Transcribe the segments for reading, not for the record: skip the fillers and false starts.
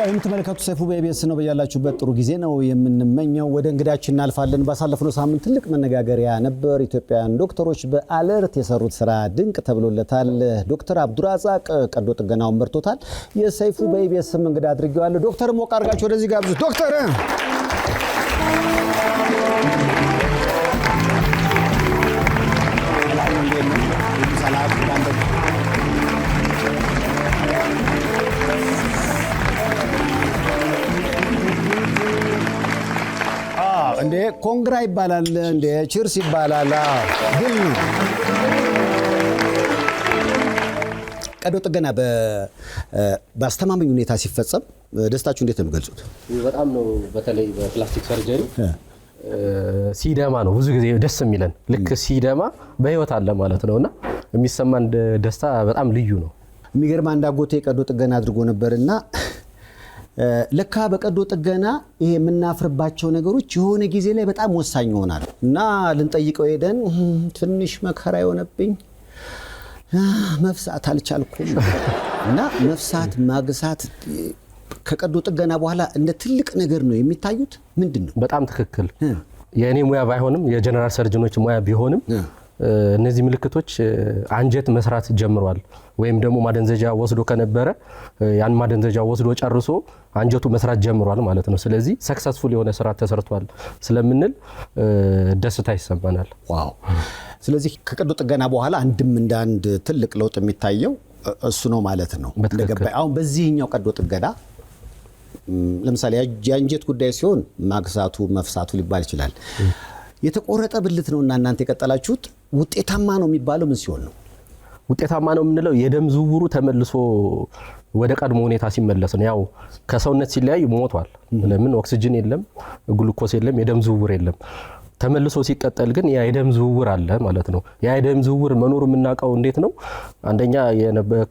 የምትመለከቱት ሰይፉ በኢቢኤስ ነው። በያላችሁበት ጥሩ ጊዜ ነው የምንመኘው። ወደ እንግዳችን እናልፋለን። ባሳለፍነው ሳምንት ትልቅ መነጋገሪያ ነበር። ኢትዮጵያውያን ዶክተሮች በአለርት የሰሩት ስራ ድንቅ ተብሎለታል። ዶክተር አብዱራዛቅ ቀዶ ጥገናውን መርቶታል። የሰይፉ በኢቢኤስ እንግዳ አድርጌዋለሁ። ዶክተር ሞቅ አድርጋችሁ ወደዚህ ጋብዙት። ዶክተር እንደ ኮንግራ ይባላል፣ እንደ ቺርስ ይባላል። ግን ቀዶ ጥገና በአስተማማኝ ሁኔታ ሲፈጸም ደስታችሁ እንዴት ነው የምገልጹት? በጣም ነው። በተለይ በፕላስቲክ ሰርጀሪ ሲደማ ነው ብዙ ጊዜ ደስ የሚለን። ልክ ሲደማ በህይወት አለ ማለት ነውና የሚሰማን ደስታ በጣም ልዩ ነው። የሚገርም አንድ አጎቴ ቀዶ ጥገና አድርጎ ነበርና ለካ በቀዶ ጥገና ይሄ የምናፍርባቸው ነገሮች የሆነ ጊዜ ላይ በጣም ወሳኝ ይሆናሉ እና ልንጠይቀው ሄደን ትንሽ መከራ የሆነብኝ መፍሳት አልቻልኩም እና መፍሳት ማግሳት ከቀዶ ጥገና በኋላ እንደ ትልቅ ነገር ነው የሚታዩት። ምንድነው? በጣም ትክክል። የኔ ሙያ ባይሆንም የጀነራል ሰርጅኖች ሙያ ቢሆንም እነዚህ ምልክቶች አንጀት መስራት ጀምሯል ወይም ደግሞ ማደንዘጃ ወስዶ ከነበረ ያን ማደንዘጃ ወስዶ ጨርሶ አንጀቱ መስራት ጀምሯል ማለት ነው። ስለዚህ ሰክሰስፉል የሆነ ስራ ተሰርቷል ስለምንል ደስታ ይሰማናል። ዋው! ስለዚህ ከቀዶ ጥገና በኋላ እንደ አንድ ትልቅ ለውጥ የሚታየው እሱ ነው ማለት ነው። እንደገባኝ አሁን በዚህኛው ቀዶ ጥገና ለምሳሌ የአንጀት ጉዳይ ሲሆን ማግሳቱ መፍሳቱ ሊባል ይችላል። የተቆረጠ ብልት ነውና እናንተ የቀጠላችሁት ውጤታማ ነው የሚባለው ምን ሲሆን ነው? ውጤታማ ነው የምንለው የደም ዝውውሩ ተመልሶ ወደ ቀድሞ ሁኔታ ሲመለስ ነው። ያው ከሰውነት ሲለያይ ሞቷል። ለምን? ኦክሲጅን የለም፣ ግሉኮስ የለም፣ የደም ዝውውር የለም። ተመልሶ ሲቀጠል ግን የደም ዝውውር አለ ማለት ነው። የደም ዝውውር መኖሩ የምናውቀው እንዴት ነው? አንደኛ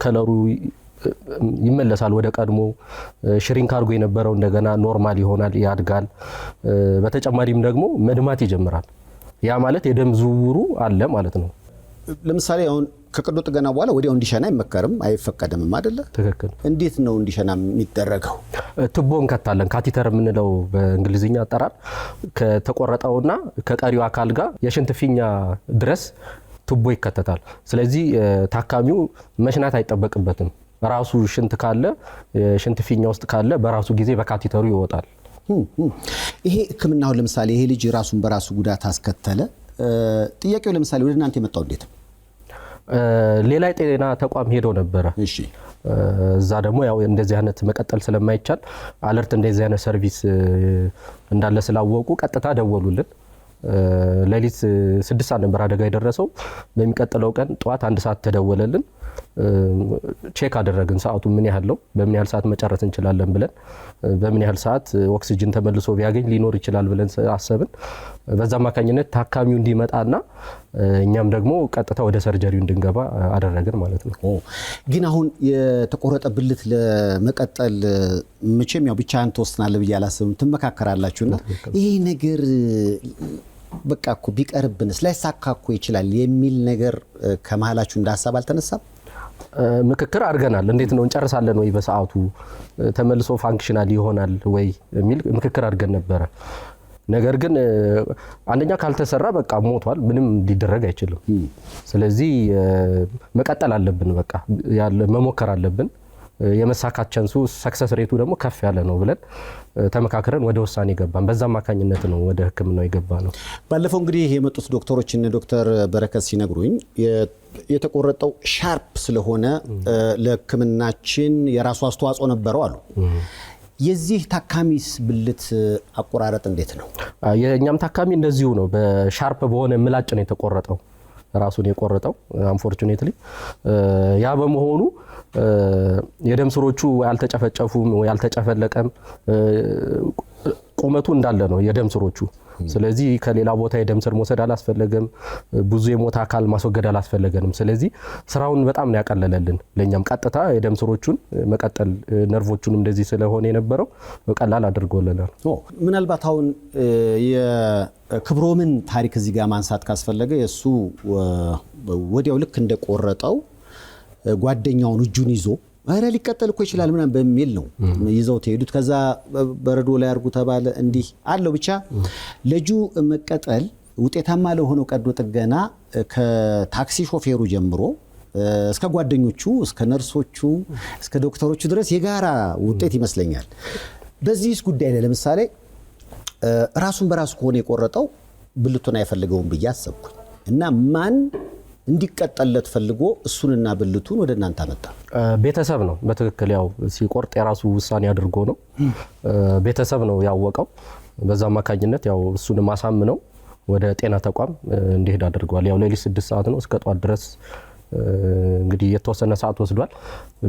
ከለሩ ይመለሳል ወደ ቀድሞ፣ ሽሪንክ አድርጎ የነበረው እንደገና ኖርማል ይሆናል፣ ያድጋል። በተጨማሪም ደግሞ መድማት ይጀምራል። ያ ማለት የደም ዝውውሩ አለ ማለት ነው። ለምሳሌ አሁን ከቀዶ ጥገና በኋላ ወዲያው እንዲሸና አይመከርም፣ አይፈቀድም አይደለ? ትክክል። እንዴት ነው እንዲሸና የሚደረገው? ቱቦ እንከታለን። ካቲተር የምንለው በእንግሊዝኛ አጠራር ከተቆረጠውና ከቀሪው አካል ጋር የሽንት ፊኛ ድረስ ቱቦ ይከተታል። ስለዚህ ታካሚው መሽናት አይጠበቅበትም። ራሱ ሽንት ካለ ሽንት ፊኛ ውስጥ ካለ በራሱ ጊዜ በካቲተሩ ይወጣል። ይሄ ህክምናው ለምሳሌ ይሄ ልጅ ራሱን በራሱ ጉዳት አስከተለ። ጥያቄው ለምሳሌ ወደ እናንተ የመጣው እንዴት ነው? ሌላ የጤና ተቋም ሄዶ ነበረ። እሺ። እዛ ደግሞ ያው እንደዚህ አይነት መቀጠል ስለማይቻል አለርት እንደዚህ አይነት ሰርቪስ እንዳለ ስላወቁ ቀጥታ ደወሉልን። ሌሊት 6 ሰዓት ነበር አደጋ የደረሰው። በሚቀጥለው ቀን ጠዋት 1 ሰዓት ተደወለልን። ቼክ አደረግን ሰዓቱ ምን ያህል ነው፣ በምን ያህል ሰዓት መጨረስ እንችላለን ብለን በምን ያህል ሰዓት ኦክሲጅን ተመልሶ ቢያገኝ ሊኖር ይችላል ብለን አሰብን። በዛ አማካኝነት ታካሚው እንዲመጣና እኛም ደግሞ ቀጥታ ወደ ሰርጀሪው እንድንገባ አደረግን ማለት ነው። ግን አሁን የተቆረጠ ብልት ለመቀጠል መቼም ያው ብቻህን ትወስናለህ ብዬ አላስብም፣ ትመካከራላችሁና ይሄ ነገር በቃ እኮ ቢቀርብንስ ላይሳካ እኮ ይችላል የሚል ነገር ከመሃላችሁ እንደ ሀሳብ አልተነሳም? ምክክር አድርገናል። እንዴት ነው እንጨርሳለን ወይ በሰዓቱ ተመልሶ ፋንክሽናል ይሆናል ወይ የሚል ምክክር አድርገን ነበረ። ነገር ግን አንደኛ ካልተሰራ በቃ ሞቷል፣ ምንም ሊደረግ አይችልም። ስለዚህ መቀጠል አለብን፣ በቃ ያለ መሞከር አለብን። የመሳካት ቻንሱ ሰክሰስ ሬቱ ደግሞ ከፍ ያለ ነው ብለን ተመካክረን ወደ ውሳኔ ገባን። በዛ አማካኝነት ነው ወደ ህክምናው የገባ ነው። ባለፈው እንግዲህ የመጡት ዶክተሮች እነ ዶክተር በረከት ሲነግሩኝ የተቆረጠው ሻርፕ ስለሆነ ለህክምናችን የራሱ አስተዋጽኦ ነበረው አሉ። የዚህ ታካሚስ ብልት አቆራረጥ እንዴት ነው? የኛም ታካሚ እንደዚሁ ነው። በሻርፕ በሆነ ምላጭ ነው የተቆረጠው፣ ራሱን የቆረጠው አንፎርቹኔትሊ። ያ በመሆኑ የደም ስሮቹ ያልተጨፈጨፉም ያልተጨፈለቀም፣ ቁመቱ እንዳለ ነው የደም ስሮቹ። ስለዚህ ከሌላ ቦታ የደም ስር መውሰድ አላስፈለገም፣ ብዙ የሞተ አካል ማስወገድ አላስፈለገንም። ስለዚህ ስራውን በጣም ነው ያቀለለልን። ለኛም ቀጥታ የደም ስሮቹን መቀጠል ነርቮቹንም እንደዚህ ስለሆነ የነበረው በቀላል አድርጎልናል። ምናልባት አሁን የክብሮምን ታሪክ እዚህ ጋር ማንሳት ካስፈለገ የሱ ወዲያው ልክ እንደቆረጠው ጓደኛውን እጁን ይዞ አረ ሊቀጠል እኮ ይችላል ምናምን በሚል ነው ይዘው ተሄዱት። ከዛ በረዶ ላይ አርጉ ተባለ እንዲህ አለው። ብቻ ልጁ መቀጠል ውጤታማ ለሆነው ቀዶ ጥገና ከታክሲ ሾፌሩ ጀምሮ እስከ ጓደኞቹ እስከ ነርሶቹ እስከ ዶክተሮቹ ድረስ የጋራ ውጤት ይመስለኛል። በዚህስ ጉዳይ ላይ ለምሳሌ ራሱን በራሱ ከሆነ የቆረጠው ብልቱን አይፈልገውም ብዬ አሰብኩኝ እና ማን እንዲቀጠልለት ፈልጎ እሱንና ብልቱን ወደ እናንተ አመጣ? ቤተሰብ ነው በትክክል ያው ሲቆርጥ የራሱ ውሳኔ አድርጎ ነው ቤተሰብ ነው ያወቀው። በዛ አማካኝነት ያው እሱን ማሳምነው ወደ ጤና ተቋም እንዲሄድ አድርጓል። ያው ሌሊት 6 ሰዓት ነው እስከ ጧት ድረስ እንግዲህ የተወሰነ ሰዓት ወስዷል።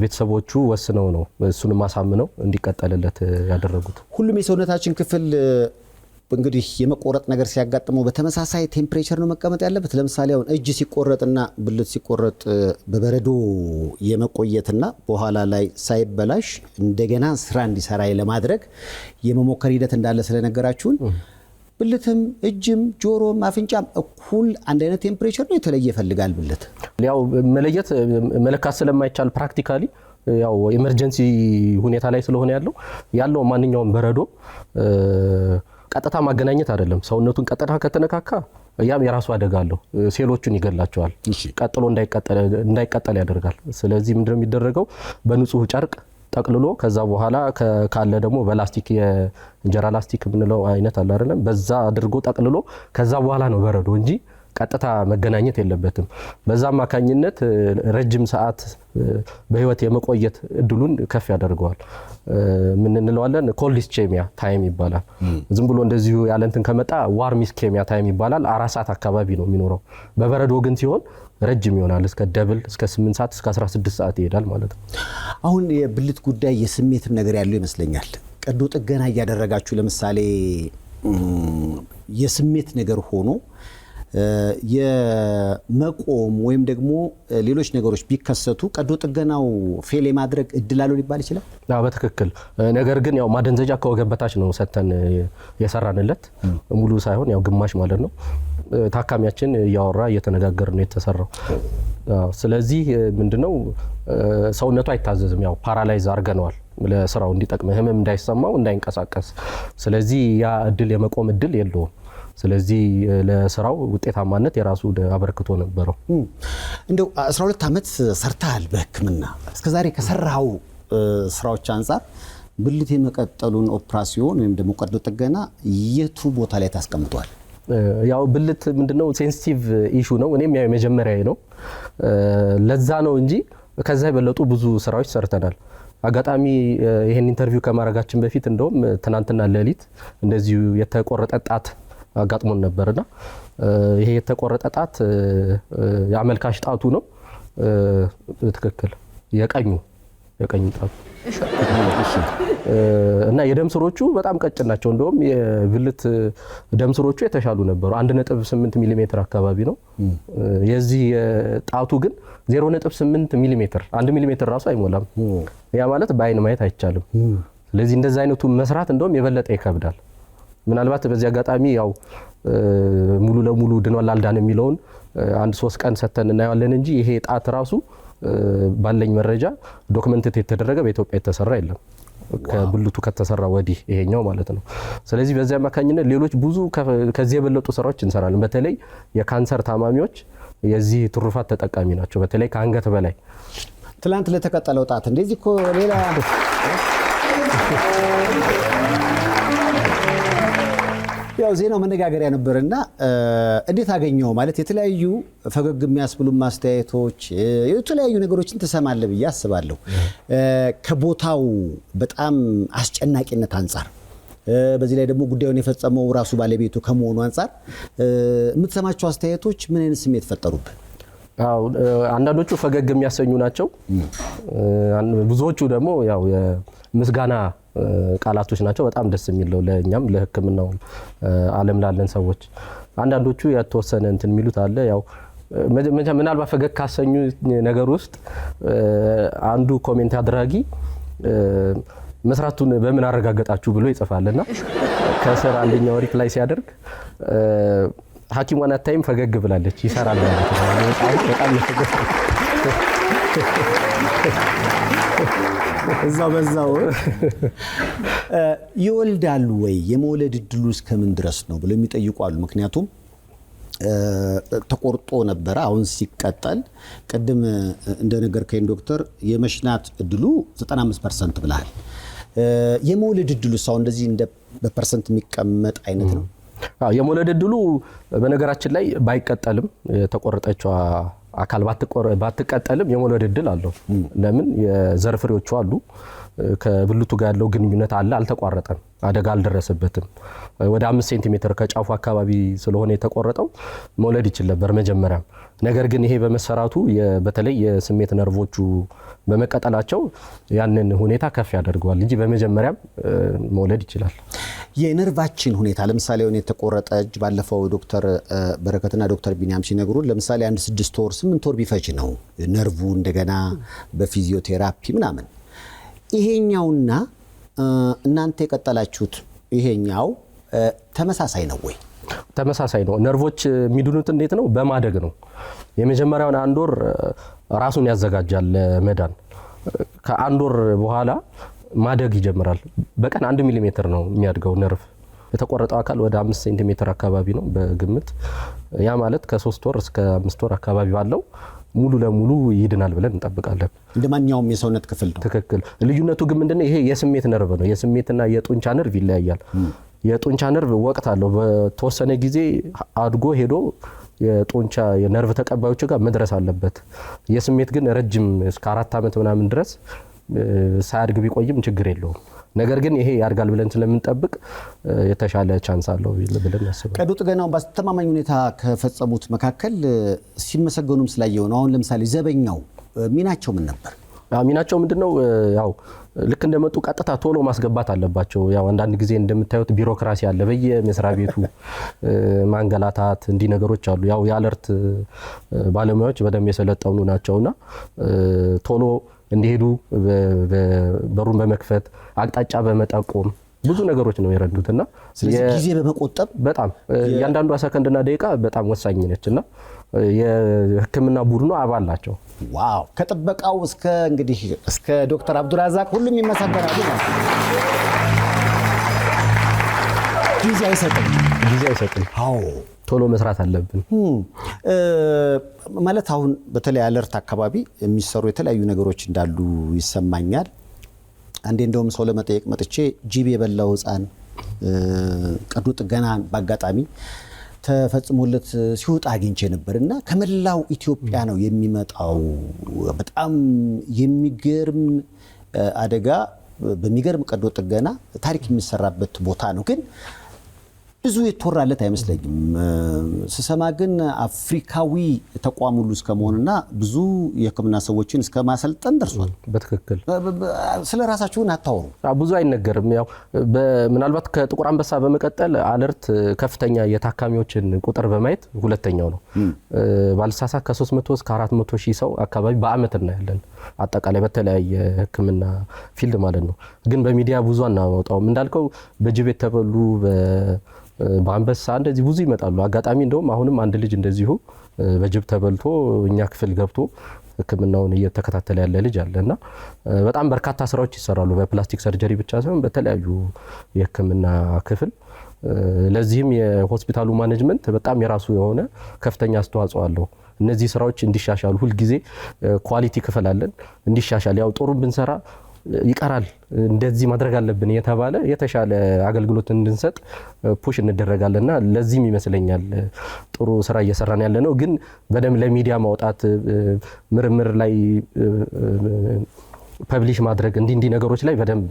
ቤተሰቦቹ ወስነው ነው እሱን ማሳምነው እንዲቀጠልለት ያደረጉት። ሁሉም የሰውነታችን ክፍል እንግዲህ የመቆረጥ ነገር ሲያጋጥመው በተመሳሳይ ቴምፕሬቸር ነው መቀመጥ ያለበት። ለምሳሌ አሁን እጅ ሲቆረጥና ብልት ሲቆረጥ በበረዶ የመቆየትና በኋላ ላይ ሳይበላሽ እንደገና ስራ እንዲሰራ ለማድረግ የመሞከር ሂደት እንዳለ ስለነገራችሁን ብልትም እጅም ጆሮም አፍንጫም እኩል አንድ አይነት ቴምፕሬቸር ነው የተለየ ይፈልጋል? ብልት ያው መለካት ስለማይቻል ፕራክቲካሊ ያው ኢመርጀንሲ ሁኔታ ላይ ስለሆነ ያለው ማንኛውም በረዶ ቀጥታ ማገናኘት አይደለም። ሰውነቱን ቀጥታ ከተነካካ ያም የራሱ አደጋ አለው። ሴሎቹን ይገላቸዋል። ቀጥሎ እንዳይቀጠል ያደርጋል። ስለዚህ ምንድነው የሚደረገው? በንጹህ ጨርቅ ጠቅልሎ ከዛ በኋላ ካለ ደግሞ በላስቲክ የእንጀራ ላስቲክ ምንለው አይነት አለ አይደለም፣ በዛ አድርጎ ጠቅልሎ ከዛ በኋላ ነው በረዶ እንጂ ቀጥታ መገናኘት የለበትም። በዛ አማካኝነት ረጅም ሰዓት በህይወት የመቆየት እድሉን ከፍ ያደርገዋል። ምን እንለዋለን? ኮልድ ኢስኬሚያ ታይም ይባላል። ዝም ብሎ እንደዚሁ ያለ እንትን ከመጣ ዋርም ኢስኬሚያ ታይም ይባላል። 4 ሰዓት አካባቢ ነው የሚኖረው። በበረዶ ግን ሲሆን ረጅም ይሆናል። እስከ ደብል እስከ 8 ሰዓት እስከ 16 ሰዓት ይሄዳል ማለት ነው። አሁን የብልት ጉዳይ የስሜትም ነገር ያለው ይመስለኛል። ቀዶ ጥገና እያደረጋችሁ ለምሳሌ የስሜት ነገር ሆኖ የመቆም ወይም ደግሞ ሌሎች ነገሮች ቢከሰቱ ቀዶ ጥገናው ፌል የማድረግ እድል አለው ሊባል ይችላል? አዎ በትክክል። ነገር ግን ያው ማደንዘጃ ከወገብ በታች ነው ሰተን የሰራንለት፣ ሙሉ ሳይሆን ያው ግማሽ ማለት ነው። ታካሚያችን እያወራ እየተነጋገር ነው የተሰራው። ስለዚህ ምንድነው ሰውነቱ አይታዘዝም። ያው ፓራላይዝ አርገነዋል ለስራው እንዲጠቅም፣ ህመም እንዳይሰማው እንዳይንቀሳቀስ። ስለዚህ ያ እድል የመቆም እድል የለውም። ስለዚህ ለስራው ውጤታማነት የራሱ አበርክቶ ነበረው። እንደው 12 ዓመት ሰርተሃል በህክምና። እስከዛሬ ከሰራው ስራዎች አንፃር ብልት የመቀጠሉን ኦፕራሲዮን ወይም ደግሞ ቀዶ ጥገና የቱ ቦታ ላይ ታስቀምጧል? ያው ብልት ምንድነው ሴንሲቲቭ ኢሹ ነው። እኔም ያው የመጀመሪያዬ ነው። ለዛ ነው እንጂ ከዛ የበለጡ ብዙ ስራዎች ሰርተናል። አጋጣሚ ይሄን ኢንተርቪው ከማድረጋችን በፊት እንደውም ትናንትና ሌሊት እንደዚሁ የተቆረጠ ጣት አጋጥሞን ነበርና ይሄ የተቆረጠ ጣት የአመልካች ጣቱ ነው። ትክክል የቀኙ ጣቱ እና የደም ስሮቹ በጣም ቀጭን ናቸው። እንደውም የብልት ደም ስሮቹ የተሻሉ ነበሩ። 1.8 ሚሊ ሜትር አካባቢ ነው። የዚህ ጣቱ ግን 0.8 ሚሊ ሜትር 1 ሚሊ ሜትር ራሱ አይሞላም። ያ ማለት በአይን ማየት አይቻልም። ስለዚህ እንደዛ አይነቱ መስራት እንደውም የበለጠ ይከብዳል። ምናልባት በዚህ አጋጣሚ ያው ሙሉ ለሙሉ ድኗል አልዳን የሚለውን 1-3 ቀን ሰተን እናያለን እንጂ ይሄ ጣት ራሱ ባለኝ መረጃ ዶክመንት የተደረገ በኢትዮጵያ የተሰራ የለም ከብልቱ ከተሰራ ወዲህ ይሄኛው ማለት ነው። ስለዚህ በዚህ አማካኝነት ሌሎች ብዙ ከዚህ የበለጡ ስራዎች እንሰራለን። በተለይ የካንሰር ታማሚዎች የዚህ ትሩፋት ተጠቃሚ ናቸው። በተለይ ከአንገት በላይ ትላንት ለተቀጠለው ጣት እንደዚህ እኮ ሌላ ያው ዜናው መነጋገሪያ ነበርና እንዴት አገኘው ማለት የተለያዩ ፈገግ የሚያስብሉ ማስተያየቶች የተለያዩ ነገሮችን ተሰማለ ብዬ አስባለሁ። ከቦታው በጣም አስጨናቂነት አንፃር በዚህ ላይ ደግሞ ጉዳዩን የፈጸመው ራሱ ባለቤቱ ከመሆኑ አንፃር የምትሰማቸው አስተያየቶች ምን አይነት ስሜት ፈጠሩብህ? አው አንዳንዶቹ ፈገግ የሚያሰኙ ናቸው። ብዙዎቹ ደግሞ ያው የምስጋና ቃላቶች ናቸው። በጣም ደስ የሚለው ለኛም ለህክምናው ዓለም ላለን ሰዎች። አንዳንዶቹ የተወሰነ እንትን የሚሉት አለ። ያው ምናልባት ፈገግ ካሰኙ ነገር ውስጥ አንዱ ኮሜንት አድራጊ መስራቱን በምን አረጋገጣችሁ ብሎ ይጽፋልና ከስር አንደኛው ሪፕላይ ሲያደርግ ሐኪሟን አታይም ፈገግ ብላለች ይሰራል ማለት ነው። በጣም እዛው በዛው ይወልዳሉ ወይ የመውለድ እድሉ እስከምን ድረስ ነው ብለው የሚጠይቁ አሉ። ምክንያቱም ተቆርጦ ነበረ፣ አሁን ሲቀጠል ቅድም እንደነገርከኝ ዶክተር የመሽናት እድሉ 95% ብለሃል። የመውለድ እድሉ ሳው እንደዚህ እንደ በፐርሰንት የሚቀመጥ አይነት ነው? አዎ የመውለድ እድሉ በነገራችን ላይ ባይቀጠልም የተቆረጠችው አካል ባትቀጠልም የመውለድ እድል አለው። ለምን የዘር ፍሬዎቹ አሉ፣ ከብልቱ ጋር ያለው ግንኙነት አለ፣ አልተቋረጠም፣ አደጋ አልደረሰበትም። ወደ 5 ሴንቲሜትር ከጫፉ አካባቢ ስለሆነ የተቆረጠው መውለድ ይችል ነበር መጀመሪያም። ነገር ግን ይሄ በመሰራቱ በተለይ የስሜት ነርቮቹ በመቀጠላቸው ያንን ሁኔታ ከፍ ያደርገዋል እንጂ በመጀመሪያም መውለድ ይችላል። የነርቫችን ሁኔታ ለምሳሌ ሆነ የተቆረጠ እጅ ባለፈው ዶክተር በረከትና ዶክተር ቢኒያም ሲነግሩን ለምሳሌ 6 ወር 8 ወር ቢፈጅ ነው ነርቭ እንደገና በፊዚዮቴራፒ ምናምን። ይሄኛውና እናንተ የቀጠላችሁት ይሄኛው ተመሳሳይ ነው ወይ? ተመሳሳይ ነው። ነርቮች የሚድኑት እንዴት ነው? በማደግ ነው። የመጀመሪያውን 1 ወር ራሱን ያዘጋጃል ለመዳን። ከ1 ወር በኋላ ማደግ ይጀምራል። በቀን 1 ሚሊሜትር ነው የሚያድገው ነርቭ። የተቆረጠው አካል ወደ 5 ሴንቲሜትር አካባቢ ነው በግምት። ያ ማለት ከ3 ወር እስከ 5 ወር አካባቢ ባለው ሙሉ ለሙሉ ይድናል ብለን እንጠብቃለን። እንደማንኛውም የሰውነት ክፍል ነው። ትክክል። ልዩነቱ ግን ምንድነው? ይሄ የስሜት ነርቭ ነው። የስሜትና የጡንቻ ነርቭ ይለያያል። የጡንቻ ነርቭ ወቅት አለው። በተወሰነ ጊዜ አድጎ ሄዶ የጡንቻ የነርቭ ተቀባዮች ጋር መድረስ አለበት። የስሜት ግን ረጅም እስከ 4 ዓመት ምናምን ድረስ ሳያድግ ቢቆይም ችግር የለውም። ነገር ግን ይሄ ያድጋል ብለን ስለምንጠብቅ የተሻለ ቻንስ አለው ብለን ያስባል። ቀዶ ጥገናውን በአስተማማኝ ሁኔታ ከፈጸሙት መካከል ሲመሰገኑም ስላየው ነው። አሁን ለምሳሌ ዘበኛው ሚናቸው ምን ነበር? ሚናቸው ምንድነው? ያው ልክ እንደመጡ ቀጥታ ቶሎ ማስገባት አለባቸው። ያው አንዳንድ ጊዜ እንደምታዩት ቢሮክራሲ አለ በየመስሪያ ቤቱ ማንገላታት፣ እንዲህ ነገሮች አሉ። ያው የአለርት ባለሙያዎች በደንብ የሰለጠኑ ናቸውና ቶሎ እንዲሄዱ በሩን በመክፈት አቅጣጫ በመጠቆም ብዙ ነገሮች ነው የረዱትና ስለዚህ ጊዜ በመቆጠብ በጣም ያንዳንዷ ሰከንድና ደቂቃ በጣም ወሳኝ ነችና የሕክምና ቡድኑ አባል ናቸው። ዋው! ከጥበቃው እስከ ዶክተር አብዱራዛቅ ሁሉም ይመሰገናሉ። ጊዜ አይሰጥም። አዎ ቶሎ መስራት አለብን። ማለት አሁን በተለይ አለርት አካባቢ የሚሰሩ የተለያዩ ነገሮች እንዳሉ ይሰማኛል። አንዴ እንደውም ሰው ለመጠየቅ መጥቼ ጂቢ የበላው ህፃን ቀዶ ጥገና በአጋጣሚ ተፈጽሞለት ሲወጣ አግኝቼ ነበርና ከመላው ኢትዮጵያ ነው የሚመጣው። በጣም የሚገርም አደጋ በሚገርም ቀዶ ጥገና ታሪክ የሚሰራበት ቦታ ነው። ግን ብዙ የተወራለት አይመስለኝም። ስሰማ ግን አፍሪካዊ ተቋም ሁሉ እስከመሆንና ብዙ የሕክምና ሰዎችን እስከ ማሰልጠን ደርሷል። በትክክል ስለ ራሳችሁን አታወሩ? ብዙ አይነገርም። ያው ምናልባት ከጥቁር አንበሳ በመቀጠል አለርት ከፍተኛ የታካሚዎችን ቁጥር በማየት ሁለተኛው ነው። ባልሳሳት ከ300 እስከ 400 ሺህ ሰው አካባቢ በአመት እናያለን። አጠቃላይ በተለያየ ሕክምና ፊልድ ማለት ነው። ግን በሚዲያ ብዙ አናወጣውም። እንዳልከው በጅብ የተበሉ በአንበሳ እንደዚህ ብዙ ይመጣሉ። አጋጣሚ እንደውም አሁንም አንድ ልጅ እንደዚሁ በጅብ ተበልቶ እኛ ክፍል ገብቶ ሕክምናውን እየተከታተለ ያለ ልጅ አለና በጣም በርካታ ስራዎች ይሰራሉ። በፕላስቲክ ሰርጀሪ ብቻ ሳይሆን በተለያዩ የሕክምና ክፍል። ለዚህም የሆስፒታሉ ማኔጅመንት በጣም የራሱ የሆነ ከፍተኛ አስተዋጽኦ አለው። እነዚህ ስራዎች እንዲሻሻሉ ሁልጊዜ ኳሊቲ ክፍል አለን እንዲሻሻል። ያው ጥሩ ብንሰራ ይቀራል እንደዚህ ማድረግ አለብን የተባለ የተሻለ አገልግሎት እንድንሰጥ ፑሽ እንደረጋለና ለዚህም ይመስለኛል ጥሩ ስራ እየሰራን ያለ ነው። ግን በደም ለሚዲያ ማውጣት ምርምር ላይ ፐብሊሽ ማድረግ እንዲህ ነገሮች ላይ በደንብ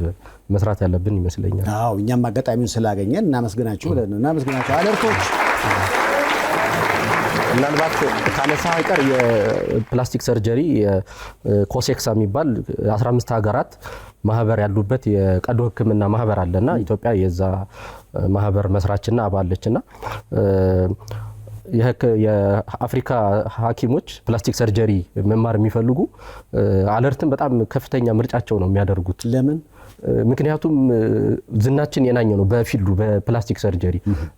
መስራት ያለብን ይመስለኛል። አዎ እኛም አጋጣሚውን ስላገኘን እናመስግናችሁ አለርቶች። ምናልባት ካነሳ አይቀር የፕላስቲክ ሰርጀሪ ኮሴክሳ የሚባል 15 ሀገራት ማህበር ያሉበት የቀዶ ሕክምና ማህበር አለና ኢትዮጵያ የዛ ማህበር መስራችና አባለችና የአፍሪካ ሐኪሞች ፕላስቲክ ሰርጀሪ መማር የሚፈልጉ አለርትን በጣም ከፍተኛ ምርጫቸው ነው የሚያደርጉት። ለምን? ምክንያቱም ዝናችን የናኘው ነው በፊልዱ በፕላስቲክ ሰርጀሪ።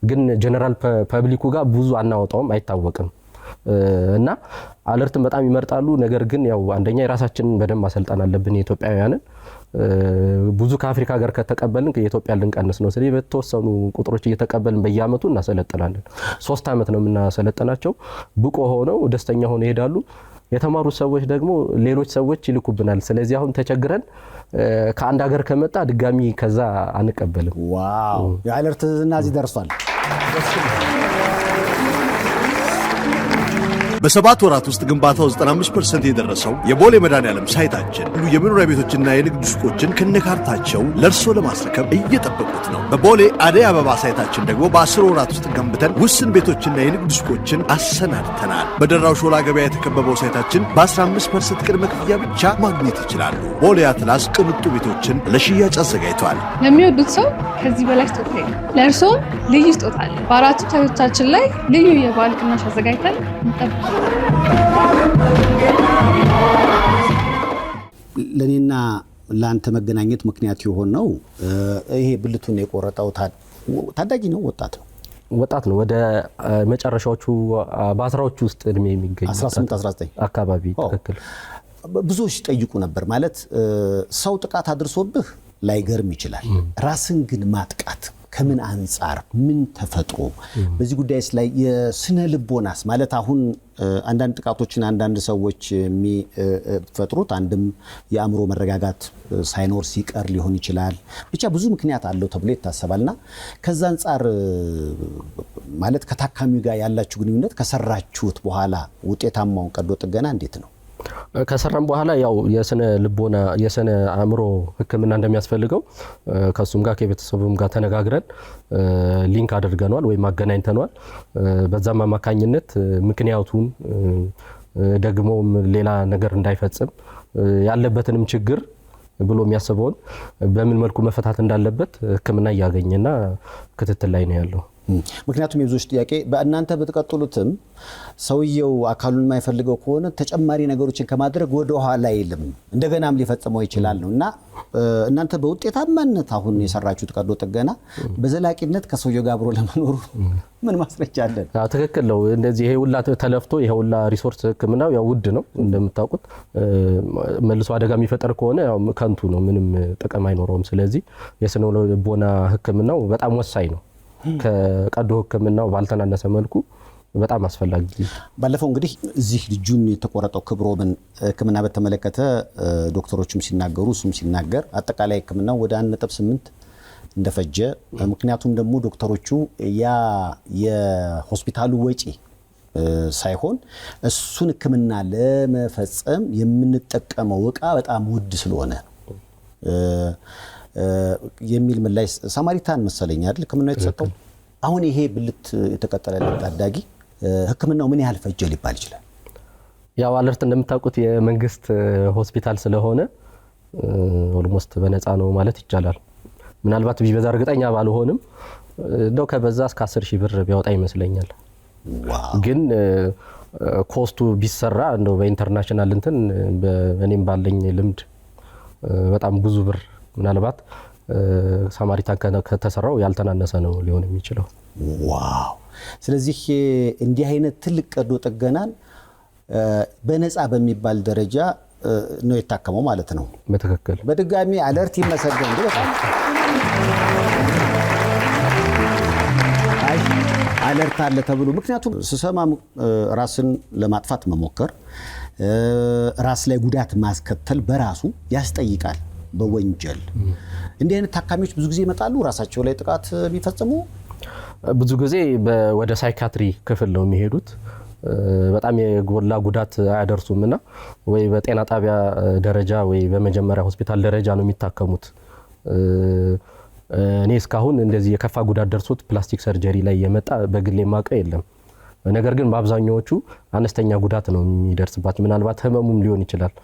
ግን ጀነራል ፐብሊኩ ጋር ብዙ አናወጣውም፣ አይታወቅም። እና አለርትን በጣም ይመርጣሉ። ነገር ግን ያው አንደኛ የራሳችንን በደንብ ማሰልጣን አለብን የኢትዮጵያውያንን ብዙ ከአፍሪካ ጋር ከተቀበልን የኢትዮጵያ ልንቀንስ ነው። ስለዚህ በተወሰኑ ቁጥሮች እየተቀበልን በየአመቱ እናሰለጥናለን። 3 አመት ነው የምናሰለጥናቸው። ብቁ ሆነው ደስተኛ ሆነው ይሄዳሉ። የተማሩ ሰዎች ደግሞ ሌሎች ሰዎች ይልኩብናል። ስለዚህ አሁን ተቸግረን ከአንድ ሀገር ከመጣ ድጋሚ ከዛ አንቀበልም። ዋው የአለርት ዝናዚህ ደርሷል። በ7 ወራት ውስጥ ግንባታው 95% የደረሰው የቦሌ መድኃኔዓለም ሳይታችን የመኖሪያ ቤቶችና የንግድ ሱቆችን ከነካርታቸው ለርሶ ለማስረከብ እየጠበቁት ነው። በቦሌ አደይ አበባ ሳይታችን ደግሞ በ10 ወራት ውስጥ ገንብተን ውስን ቤቶችና የንግድ ሱቆችን አሰናድተናል። በደራው ሾላ ገበያ የተከበበው ሳይታችን በ15% ቅድመ ክፍያ ብቻ ማግኘት ይችላሉ። ቦሌ አትላስ ቅንጡ ቤቶችን ለሽያጭ አዘጋጅቷል። ለሚወዱት ሰው ከዚህ በላይ ስጦታ የለም። ለእርስዎ ልዩ ስጦታ አለ። በ4 ሳይቶቻችን ላይ ልዩ የበዓል ቅናሽ አዘጋጅተን እንጠብቃለን። ለኔና ለአንተ መገናኘት ምክንያት የሆነው ይሄ ብልቱን የቆረጠው ታዳጊ ነው ወጣት ነው ወደ መጨረሻዎቹ በ10ዎቹ ውስጥ እድሜ የሚገኝ 18 19 አካባቢ ትክክል። ብዙዎች ጠይቁ ነበር ማለት ሰው ጥቃት አድርሶብህ ላይገርም ይችላል። ራስን ግን ማጥቃት ከምን አንፃር ምን ተፈጥሮ በዚህ ጉዳይስ ላይ የስነ ልቦናስ ማለት አሁን አንዳንድ ጥቃቶችን አንዳንድ ሰዎች የሚፈጥሩት አንድም የአእምሮ መረጋጋት ሳይኖር ሲቀር ሊሆን ይችላል። ብቻ ብዙ ምክንያት አለው ተብሎ ይታሰባልና ከዛ አንፃር ማለት ከታካሚው ጋር ያላችሁ ግንኙነት ከሰራችሁት በኋላ ውጤታማውን ቀዶ ጥገና እንዴት ነው? ከሰራም በኋላ ያው የስነ ልቦና የስነ አእምሮ ሕክምና እንደሚያስፈልገው ከሱም ጋር ከቤተሰቡም ጋር ተነጋግረን ሊንክ አድርገናል ወይ ማገናኝተናል። በዛም አማካኝነት ምክንያቱን ደግሞ ሌላ ነገር እንዳይፈጽም ያለበትንም ችግር ብሎ የሚያስበውን በምን መልኩ መፈታት እንዳለበት ሕክምና ያገኘና ክትትል ላይ ነው ያለው። ምክንያቱም የብዙዎች ጥያቄ በእናንተ በተቀጥሉትም ሰውየው አካሉን የማይፈልገው ከሆነ ተጨማሪ ነገሮችን ከማድረግ ወደ ኋላ አይልም እንደገናም ሊፈጽመው ይችላል ነውና እናንተ በውጤታማነት አሁን የሰራችሁት ቀዶ ጥገና በዘላቂነት ከሰውየው ጋር አብሮ ለመኖሩ ምን ማስረጃ አለን? ትክክል ነው። እንደዚህ ይሄ ሁላ ተለፍቶ ይሄ ሁላ ሪሶርስ ህክምናው ያው ውድ ነው እንደምታውቁት። መልሶ አደጋ የሚፈጠር ከሆነ ያው ከንቱ ነው፣ ምንም ጥቅም አይኖረውም። ስለዚህ የስነ ልቦና ህክምናው በጣም ወሳኝ ነው። ከቀዶ ህክምናው ባልተናነሰ መልኩ በጣም አስፈላጊ። ባለፈው እንግዲህ እዚህ ልጁን የተቆረጠው ክብሮምን ህክምና በተመለከተ ዶክተሮችም ሲናገሩ እሱም ሲናገር አጠቃላይ ህክምናው ወደ 1.8 እንደፈጀ፣ ምክንያቱም ደግሞ ዶክተሮቹ ያ የሆስፒታሉ ወጪ ሳይሆን እሱን ህክምና ለመፈጸም የምንጠቀመው እቃ በጣም ውድ ስለሆነ የሚል ምላሽ ሳማሪታን መሰለኝ አይደል ህክምናው የተሰጠው። አሁን ይሄ ብልት የተቀጠለለት ታዳጊ ህክምናው ምን ያህል ፈጀ ሊባል ይችላል? ያው አለርት እንደምታውቁት የመንግስት ሆስፒታል ስለሆነ ኦልሞስት በነፃ ነው ማለት ይቻላል። ምናልባት ቢበዛ እርግጠኛ ባልሆንም እንደው ከበዛ እስከ 10,000 ብር ቢያወጣ ይመስለኛል። ግን ኮስቱ ቢሰራ እንደው በኢንተርናሽናል እንትን በእኔም ባለኝ ልምድ በጣም ብዙ ብር ምናልባት ሳማሪታን ከተሰራው ያልተናነሰ ነው ሊሆን የሚችለው። ዋው! ስለዚህ እንዲህ አይነት ትልቅ ቀዶ ጥገናን በነፃ በሚባል ደረጃ ነው የታከመው ማለት ነው። በትክክል በድጋሚ አለርት ይመሰገን። በጣም አለርት አለ ተብሎ ምክንያቱም ስሰማ ራስን ለማጥፋት መሞከር ራስ ላይ ጉዳት ማስከተል በራሱ ያስጠይቃል በወንጀል። እንዲህ አይነት ታካሚዎች ብዙ ጊዜ ይመጣሉ ራሳቸው ላይ ጥቃት ቢፈጽሙ። ብዙ ጊዜ ወደ ሳይካትሪ ክፍል ነው የሚሄዱት። በጣም የጎላ ጉዳት አያደርሱምና ወይ በጤና ጣቢያ ደረጃ ወይ በመጀመሪያ ሆስፒታል ደረጃ ነው የሚታከሙት። እኔ እስካሁን እንደዚህ የከፋ ጉዳት ደርሶት ፕላስቲክ ሰርጀሪ ላይ የመጣ በግሌ ማቀ የለም። ነገር ግን በአብዛኛዎቹ አነስተኛ ጉዳት ነው የሚደርስባቸው። ምናልባት ህመሙም ሊሆን ይችላል።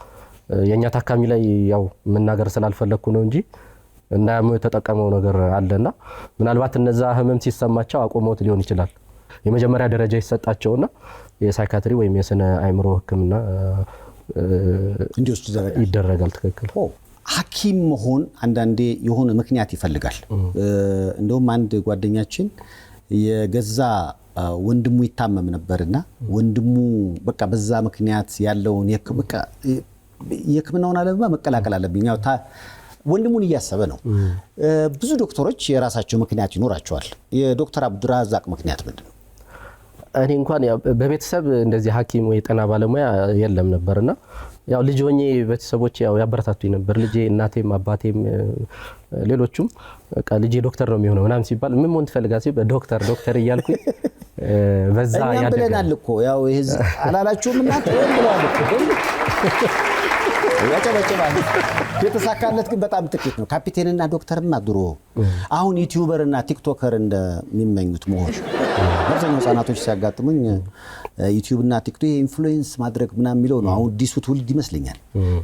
የኛ ታካሚ ላይ ያው መናገር ስላልፈለኩ ነው እንጂ እንዳያሙ የተጠቀመው ነገር አለና ምናልባት እነዛ ህመም ሲሰማቸው አቆመውት ሊሆን ይችላል። የመጀመሪያ ደረጃ ይሰጣቸውና የሳይካትሪ ወይም የስነ አእምሮ ህክምና እንዲወስድ ይደረጋል። ትክክል። ሐኪም መሆን አንዳንዴ የሆነ ምክንያት ይፈልጋል። እንደውም አንድ ጓደኛችን የገዛ ወንድሙ ይታመም ነበርና ወንድሙ በቃ በዛ ምክንያት ያለውን የሕክምናውን ዓለም መቀላቀል አለብኝ ያው ወንድሙን እያሰበ ነው። ብዙ ዶክተሮች የራሳቸው ምክንያት ይኖራቸዋል። የዶክተር አብዱራዛቅ ምክንያት ምንድነው? እኔ እንኳን ያው በቤተሰብ እንደዚህ ሐኪም ወይ ጤና ባለሙያ የለም ነበርና ያው ልጅ ሆኜ ቤተሰቦች ያው ያበረታቱኝ ነበር። ልጄ እናቴም አባቴም ሌሎቹም በቃ ልጄ ዶክተር ነው የሚሆነው ምናምን ሲባል ምን መሆን ትፈልጋለህ ሲባል ዶክተር እያልኩኝ በዛ ያደገ ብለናል እኮ ያው ይሄ አላላችሁም እናንተ ብለዋል እኮ ያጨበጨባል። የተሳካለት ግን በጣም ጥቂት ነው። ካፒቴንና ዶክተርማ ድሮ አሁን ዩቲዩበርና ቲክቶከር እንደሚመኙት መሆን አብዛኛው ህጻናቶች ሲያጋጥሙኝ ዩቲዩብና ቲክቶክ ኢንፍሉዌንስ ማድረግ ምናምን የሚለው ነው አሁን ዲሱ ትውልድ ይመስለኛል።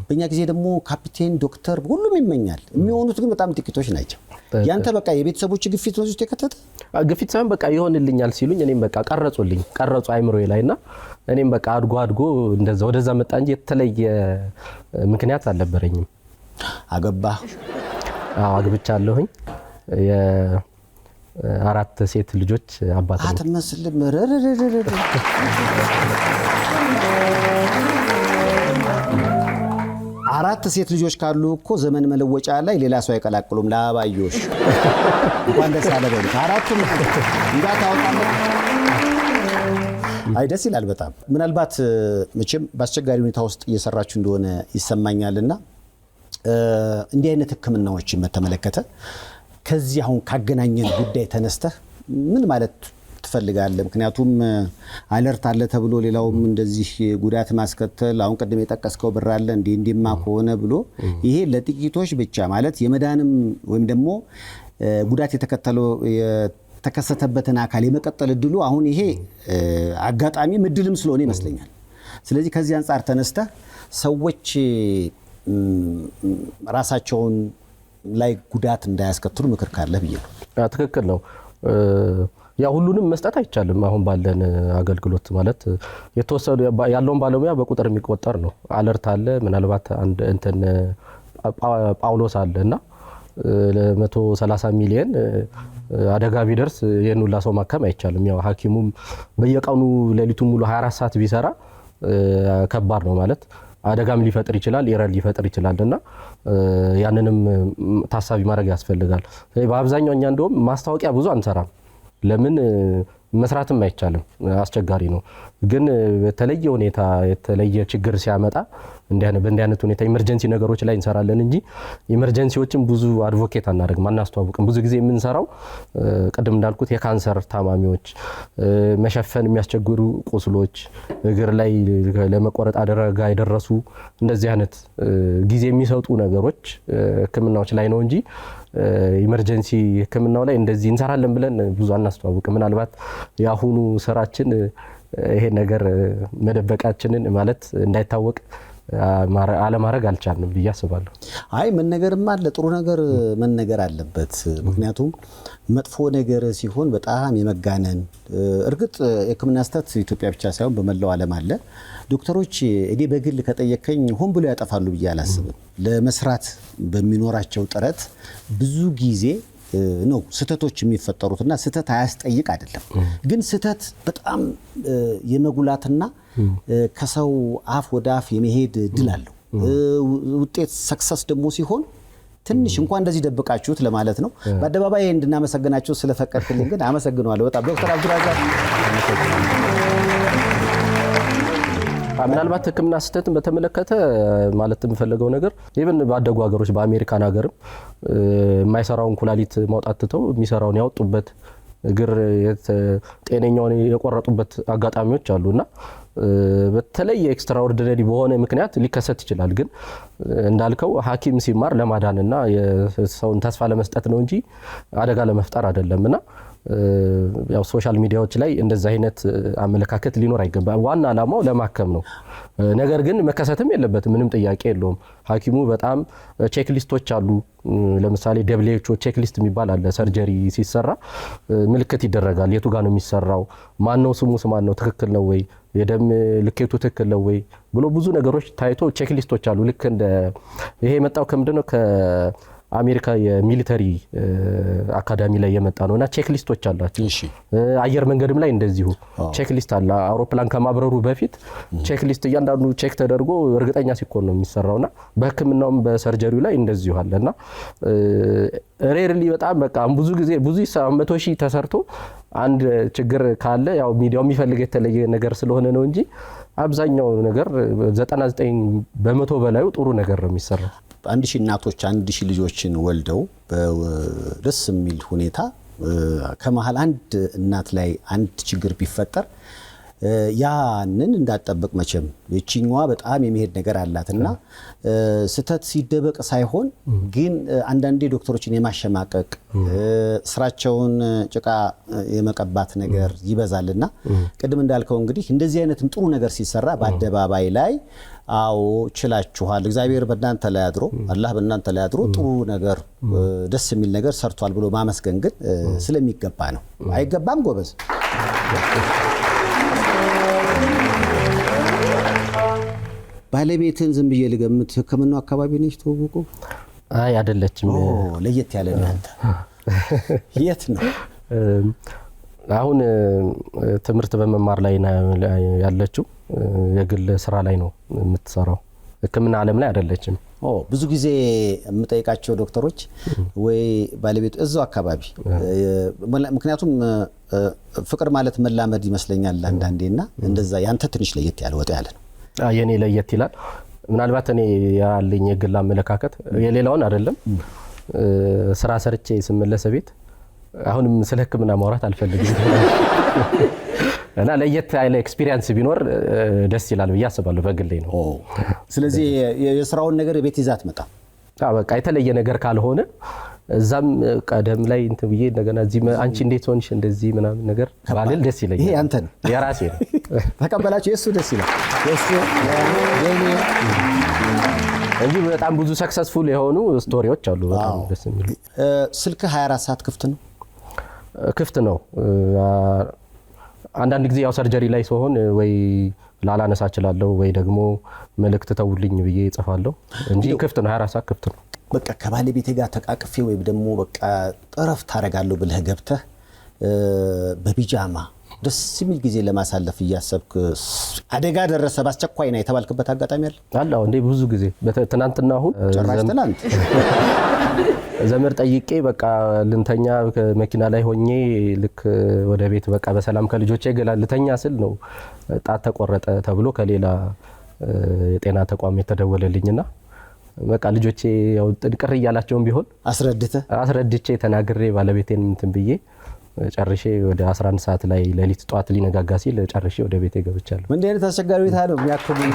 በእኛ ጊዜ ደግሞ ካፒቴን ዶክተር ሁሉም ይመኛል። የሚሆኑት ግን በጣም ጥቂቶች ናቸው። ያንተ በቃ የቤተሰቦች ግፊት ነው ውስጥ የከተተ ግፊት ሳይሆን በቃ ይሆንልኛል ሲሉኝ እኔም በቃ ቀረጹ አይምሮዬ ላይና እኔም በቃ አድጎ እንደዛ ወደዛ መጣ እንጂ የተለየ ምክንያት አልነበረኝም። አገባ አግብቻለሁኝ። የአራት ሴት ልጆች አባት ነኝ። አትመስልም። አራት ሴት ልጆች ካሉ እኮ ዘመን መለወጫ ላይ ሌላ ሰው አይቀላቅሉም። ለአባዮሽ እንኳን ደስ አለ በሉት። አራቱም እንዳታወጣለት። አይ ደስ ይላል በጣም። ምናልባት መቼም በአስቸጋሪ ሁኔታ ውስጥ እየሰራችሁ እንደሆነ ይሰማኛልና እንዲህ አይነት ሕክምናዎችን በተመለከተ ከዚህ አሁን ካገናኘን ጉዳይ ተነስተህ ምን ማለት ትፈልጋለህ? ምክንያቱም አለርት አለ ተብሎ ሌላውም እንደዚህ ጉዳት ማስከተል አሁን ቀደም የጠቀስከው ብር አለ እንዲማ ከሆነ ብሎ ይሄ ለጥቂቶች ብቻ ማለት የመዳንም ወይም ደግሞ ጉዳት የተከሰተበትን አካል የመቀጠል እድሉ አሁን ይሄ አጋጣሚ ምድልም ስለሆነ ይመስለኛል። ስለዚህ ከዚህ አንፃር ተነስተህ ሰዎች ራሳቸውን ላይ ጉዳት እንዳያስከትሉ ምክር ካለ ብዬ ነው። ትክክል ነው። ያ ሁሉንም መስጠት አይቻልም። አሁን ባለን አገልግሎት ማለት የተወሰኑ ያለውን ባለሙያ በቁጥር የሚቆጠር ነው። አለርት አለ ምናልባት አንድ እንትን ጳውሎስ አለና ለ130 ሚሊዮን አደጋ ቢደርስ የኔ ሁላ ሰው ማከም አይቻልም። ያው ሐኪሙም በየቀኑ ሌሊቱን ሙሉ 24 ሰዓት ቢሰራ ከባድ ነው ማለት አደጋም ሊፈጥር ይችላል፣ ኤረር ሊፈጥር ይችላልና ያንንም ታሳቢ ማድረግ ያስፈልጋል። በአብዛኛው እኛ እንደውም ማስታወቂያ ብዙ አንሰራም። ለምን መስራትም አይቻልም፣ አስቸጋሪ ነው። ግን በተለየ ሁኔታ የተለየ ችግር ሲያመጣ በእንዲህ አይነት ሁኔታ ኢመርጀንሲ ነገሮች ላይ እንሰራለን እንጂ ኢመርጀንሲዎችን ብዙ አድቮኬት አናደርግም፣ አናስተዋውቅም። ብዙ ጊዜ የምንሰራው ቅድም እንዳልኩት የካንሰር ታማሚዎች፣ መሸፈን የሚያስቸግሩ ቁስሎች፣ እግር ላይ ለመቆረጥ አደጋ የደረሱ እንደዚህ አይነት ጊዜ የሚሰጡ ነገሮች ሕክምናዎች ላይ ነው እንጂ ኢመርጀንሲ ሕክምናው ላይ እንደዚህ እንሰራለን ብለን ብዙ አናስተዋውቅም። ምናልባት የአሁኑ ስራችን ይሄ ነገር መደበቃችንን ማለት እንዳይታወቅ አለማድረግ አልቻልንም ብዬ አስባለሁ። አይ መነገርማ አለ፣ ጥሩ ነገር መነገር አለበት። ምክንያቱም መጥፎ ነገር ሲሆን በጣም የመጋነን እርግጥ የሕክምና ስህተት ኢትዮጵያ ብቻ ሳይሆን በመላው ዓለም አለ። ዶክተሮች እኔ በግል ከጠየቀኝ ሆን ብሎ ያጠፋሉ ብዬ አላስብም። ለመስራት በሚኖራቸው ጥረት ብዙ ጊዜ ነው ስህተቶች የሚፈጠሩትና ስህተት አያስጠይቅ አይደለም። ግን ስህተት በጣም የመጉላትና ከሰው አፍ ወደ አፍ የመሄድ ድል አለው። ውጤት ሰክሰስ ደግሞ ሲሆን ትንሽ እንኳን እንደዚህ ደብቃችሁት ለማለት ነው። በአደባባይ እንድናመሰግናችሁ ስለፈቀድክልኝ ግን አመሰግናለሁ በጣም ዶክተር አብዱራዛቅ። ምናልባት ሕክምና ስህተትን በተመለከተ ማለት የምፈልገው ነገር ኢቭን ባደጉ ሀገሮች በአሜሪካን ሀገርም የማይሰራውን ኩላሊት ማውጣት ትተው የሚሰራውን ያወጡበት እግር ጤነኛውን የቆረጡበት አጋጣሚዎች አሉና በተለይ ኤክስትራኦርዲነሪ በሆነ ምክንያት ሊከሰት ይችላል። ግን እንዳልከው ሐኪም ሲማር ለማዳንና የሰውን ተስፋ ለመስጠት ነው እንጂ አደጋ ለመፍጠር አይደለምና ያው ሶሻል ሚዲያዎች ላይ እንደዛ አይነት አመለካከት ሊኖር አይገባም። ዋና ዓላማው ለማከም ነው። ነገር ግን መከሰትም የለበትም፣ ምንም ጥያቄ የለውም። ሐኪሙ በጣም ቼክሊስቶች አሉ። ለምሳሌ WHO ቼክሊስት የሚባል አለ። ሰርጀሪ ሲሰራ ምልክት ይደረጋል። የቱ ጋር ነው የሚሰራው፣ ማን ነው ስሙስ፣ ማን ነው፣ ትክክል ነው ወይ፣ የደም ልኬቱ ትክክል ነው ወይ ብሎ ብዙ ነገሮች ታይቶ ቼክሊስቶች አሉ። ልክ እንደ ይሄ የመጣው ከምንድነው አሜሪካ የሚሊተሪ አካዳሚ ላይ የመጣ ነውና ቼክ ሊስቶች አላቸው። አየር መንገድም ላይ እንደዚሁ ቼክ ሊስት አለ። አውሮፕላን ከማብረሩ በፊት ቼክ ሊስት እያንዳንዱ ቼክ ተደርጎ እርግጠኛ ሲኮን ነው የሚሰራውና በህክምናውም በሰርጀሪው ላይ እንደዚሁ አለና ሬርሊ በጣም በቃ ብዙ 100,000 ተሰርቶ አንድ ችግር ካለ ያው ሚዲያው የሚፈልግ የተለየ ነገር ስለሆነ ነው እንጂ አብዛኛው ነገር 99% በላዩ ጥሩ ነገር ነው የሚሰራው። 1000 እናቶች 1000 ልጆችን ወልደው በደስ የሚል ሁኔታ ከመሃል አንድ እናት ላይ አንድ ችግር ቢፈጠር ያንን እንዳጠብቅ መቼም እቺኛዋ በጣም የሚሄድ ነገር አላትና ስተት ሲደበቅ ሳይሆን ግን አንዳንዴ ዶክተሮችን የማሸማቀቅ ስራቸውን ጭቃ የመቀባት ነገር ይበዛልና ቅድም እንዳልከው እንግዲህ እንደዚህ አይነትም ጥሩ ነገር ሲሰራ በአደባባይ ላይ አዎ ችላችኋል፣ እግዚአብሔር በእናንተ ላይ አድሮ አላህ በእናንተ ላይ አድሮ ጥሩ ነገር ደስ የሚል ነገር ሰርቷል ብሎ ማመስገን ግን ስለሚገባ ነው። አይገባም ጎበዝ? ባለቤትን ዝም ብዬ ልገምት ህክምናው አካባቢ ነች ተወቁ? አይ አይደለችም። ለየት ያለ ነው። አንተ የት ነው አሁን ትምህርት በመማር ላይ ያለችው? የግል ስራ ላይ ነው የምትሰራው። ህክምና ዓለም ላይ አይደለችም። ብዙ ጊዜ የምጠይቃቸው ዶክተሮች ወይ ባለቤቱ እዛው አካባቢ ምክንያቱም ፍቅር ማለት መላመድ ይመስለኛል አንዳንዴና እንደዛ ያንተ ትንሽ ለየት ያለ ወጣ ያለ ነው። የኔ ለየት ይላል። ምናልባት እኔ ያለኝ የግል አመለካከት የሌላውን አይደለም። ስራ ሰርቼ ስመለስ ቤት አሁንም ስለ ህክምና ማውራት አልፈልግም እና ለየት ያለ ኤክስፒሪየንስ ቢኖር ደስ ይላል ብዬ አስባለሁ። በግሌ ነው። ስለዚህ የስራውን ነገር ቤት ይዛት መጣ በቃ የተለየ ነገር ካልሆነ እዛም ቀደም ላይ እንት ብዬ እንደገና እዚህ አንቺ እንዴት ሆንሽ እንደዚህ ምናምን ነገር ባልል ደስ ይለኛል። ይሄ አንተ ነው የራሴ ነው። ተቀበላችሁ? የሱ ደስ ይላል። የሱ የኔ እንጂ በጣም ብዙ ሰክሰስፉል የሆኑ ስቶሪዎች አሉ። በጣም ደስ የሚሉ። ስልክ 24 ሰዓት ክፍት ነው? ክፍት ነው። አንዳንድ ጊዜ ያው ሰርጀሪ ላይ ሲሆን ወይ ላላነሳ እችላለሁ ወይ ደግሞ መልእክት ተውልኝ ብዬ እጽፋለሁ እንጂ ክፍት ነው። 24 ሰዓት ክፍት ነው። በቃ ከባለቤቴ ጋር ተቃቅፌ ወይ ደግሞ በቃ ጠረፍ ታረጋለሁ ብለህ ገብተህ በቢጃማ ደስ የሚል ጊዜ ለማሳለፍ እያሰብክ አደጋ ደረሰ በአስቸኳይ ነው የተባልክበት አጋጣሚ አለ? አዎ እንዴ ብዙ ጊዜ። በትናንትና አሁን ጭራሽ ትናንት ዘመድ ጠይቄ በቃ ልንተኛ መኪና ላይ ሆኜ ልክ ወደ ቤት በቃ በሰላም ከልጆቼ ጋር ልተኛ ስል ነው ጣት ተቆረጠ ተብሎ ከሌላ የጤና ተቋም የተደወለልኝና በቃ ልጆቼ ያው ጥንቅር እያላቸውም ቢሆን አስረድቼ ተናግሬ ባለቤቴን እንትን ብዬ ጨርሼ ወደ 11 ሰዓት ላይ ሌሊት ጧት ሊነጋጋ ሲል ጨርሼ ወደ ቤቴ ገብቻለሁ። ምን አይነት አስቸጋሪ ሁኔታ ነው የሚያከሙኝ።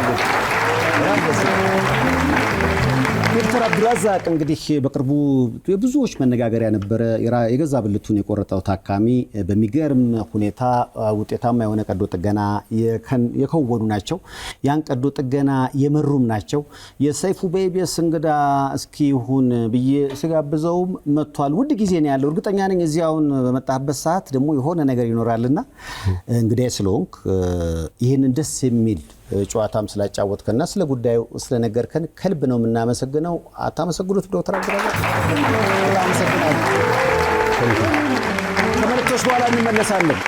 ዶክተር አብዱራዛቅ እንግዲህ በቅርቡ ብዙዎች መነጋገሪያ ነበረ። የገዛ ብልቱን የቆረጠው ታካሚ በሚገርም ሁኔታ ውጤታማ የሆነ ቀዶ ጥገና የከወኑ ናቸው። ያን ቀዶ ጥገና የመሩም ናቸው። የሰይፉ በኢቢኤስ እንግዳ እስኪ ይሁን ብዬ ስጋብዘውም መጥቷል። ውድ ጊዜ ነው ያለው። እርግጠኛ ነኝ እዚያውን በመጣበት ሰዓት ደግሞ የሆነ ነገር ይኖራልና እንግዲህ ስለሆንክ ይህንን ደስ የሚል ጨዋታም ስላጫወትከና ስለ ጉዳዩ ስለነገርከን ከልብ ነው የምናመሰግነው። አታመሰግኑት ዶክተር አብዱራዛቅ? አመሰግናለሁ። ከመልእክቶች በኋላ እንመለሳለን።